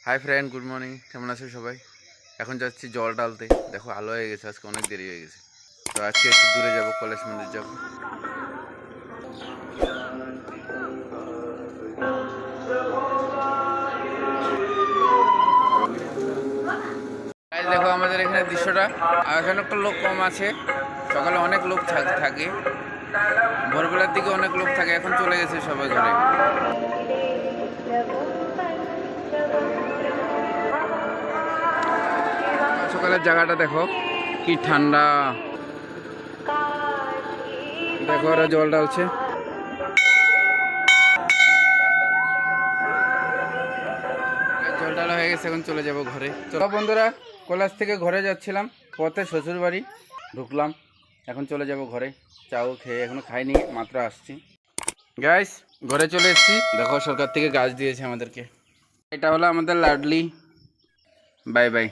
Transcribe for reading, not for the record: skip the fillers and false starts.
Hi friend, good morning. কেমন আছো সবাই? এখন যাচ্ছি জল ঢালতে। দেখো আলো হয়ে গেছে, আজকে অনেক দেরি হয়ে গেছে। তো আজকে একটু দূরে যাব, কলেজ মন্দির যাব। দেখো আমাদের এখানে দৃশ্যটা, আর এখানে একটা লোক কম আছে। সকালে অনেক লোক থাকে, ভোরবেলার দিকে অনেক লোক থাকে। এখন চলে গেছে সবাই ঘরে। সকালের জায়গাটা দেখো কি ঠান্ডা। দেখো ওরা জল ঢালছে। জল ঢালা হয়ে গেছে, এখন চলে যাব ঘরে। চলো বন্ধুরা, কলেজ থেকে ঘরে যাচ্ছিলাম, পথে শ্বশুর বাড়ি ঢুকলাম। এখন চলে যাব ঘরে। চাও খেয়ে এখনো খাইনি, মাত্র আসছি। গাইস, ঘরে চলে এসেছি। দেখো সরকার থেকে গাছ দিয়েছে আমাদেরকে। এটা হলো আমাদের লাডলি। Bye bye.